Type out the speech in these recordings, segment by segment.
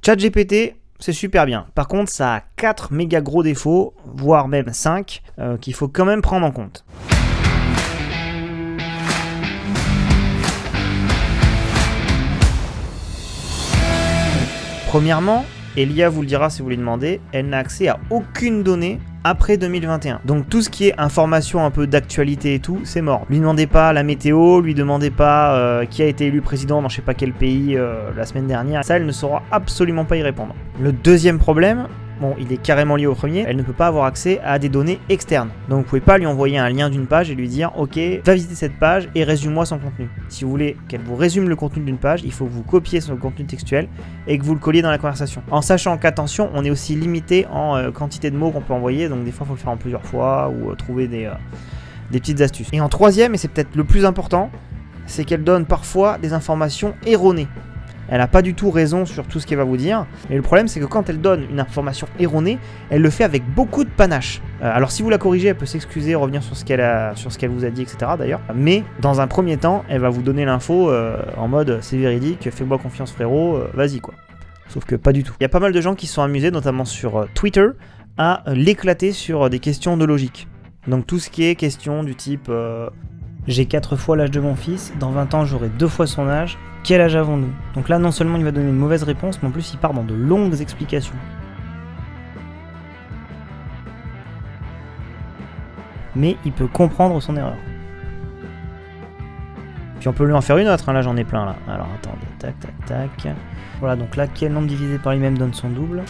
ChatGPT, c'est super bien. Par contre, ça a 4 méga gros défauts, voire même 5, qu'il faut quand même prendre en compte. Premièrement, et l'IA vous le dira si vous lui demandez, elle n'a accès à aucune donnée après 2021. Donc tout ce qui est information un peu d'actualité et tout, c'est mort. Lui demandez pas la météo, lui demandez pas qui a été élu président dans je sais pas quel pays la semaine dernière. Ça, elle ne saura absolument pas y répondre. Le deuxième problème, bon, il est carrément lié au premier, elle ne peut pas avoir accès à des données externes. Donc vous pouvez pas lui envoyer un lien d'une page et lui dire ok, va visiter cette page et résume-moi son contenu. Si vous voulez qu'elle vous résume le contenu d'une page, il faut que vous copiez son contenu textuel et que vous le colliez dans la conversation. En sachant qu'attention, on est aussi limité en quantité de mots qu'on peut envoyer, donc des fois il faut le faire en plusieurs fois ou trouver des petites astuces. Et en troisième, et c'est peut-être le plus important, c'est qu'elle donne parfois des informations erronées. Elle n'a pas du tout raison sur tout ce qu'elle va vous dire. Mais le problème, c'est que quand elle donne une information erronée, elle le fait avec beaucoup de panache. Alors si vous la corrigez, elle peut s'excuser, revenir sur ce qu'elle vous a dit, etc. d'ailleurs. Mais dans un premier temps, elle va vous donner l'info en mode c'est véridique, fais-moi confiance frérot, vas-y quoi. Sauf que pas du tout. Il y a pas mal de gens qui se sont amusés, notamment sur Twitter, à l'éclater sur des questions de logique. Donc tout ce qui est question du type j'ai 4 fois l'âge de mon fils, dans 20 ans j'aurai 2 fois son âge, quel âge avons-nous? Donc là non seulement il va donner une mauvaise réponse, mais en plus il part dans de longues explications. Mais il peut comprendre son erreur. Puis on peut lui en faire une autre, hein, là j'en ai plein là. Alors attendez, tac tac tac. Voilà, donc là quel nombre divisé par lui-même donne son double?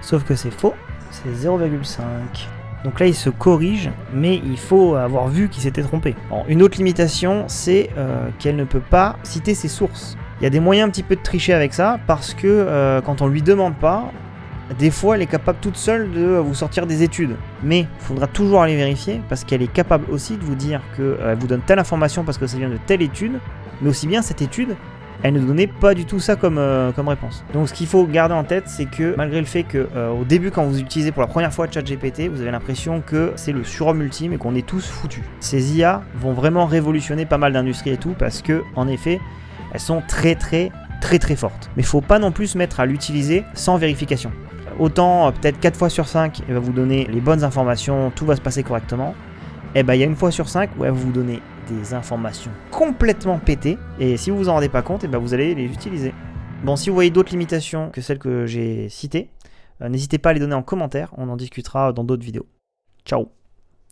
Sauf que c'est faux, c'est 0,5. Donc là il se corrige, mais il faut avoir vu qu'il s'était trompé. Bon, une autre limitation, c'est qu'elle ne peut pas citer ses sources. Il y a des moyens un petit peu de tricher avec ça, parce que quand on lui demande pas, des fois elle est capable toute seule de vous sortir des études. Mais il faudra toujours aller vérifier, parce qu'elle est capable aussi de vous dire qu'elle vous donne telle information parce que ça vient de telle étude, mais aussi bien cette étude, elle ne donnait pas du tout ça comme réponse. Donc ce qu'il faut garder en tête, c'est que malgré le fait que au début quand vous utilisez pour la première fois ChatGPT, vous avez l'impression que c'est le surhomme ultime et qu'on est tous foutus. Ces IA vont vraiment révolutionner pas mal d'industries et tout, parce que en effet, elles sont très fortes. Mais faut pas non plus se mettre à l'utiliser sans vérification. Autant peut-être 4 fois sur 5, elle va vous donner les bonnes informations, tout va se passer correctement. Et ben il y a une fois sur 5 où elle va vous donner des informations complètement pétées, et si vous vous en rendez pas compte, et ben vous allez les utiliser. Bon, si vous voyez d'autres limitations que celles que j'ai citées, n'hésitez pas à les donner en commentaire, on en discutera dans d'autres vidéos. Ciao.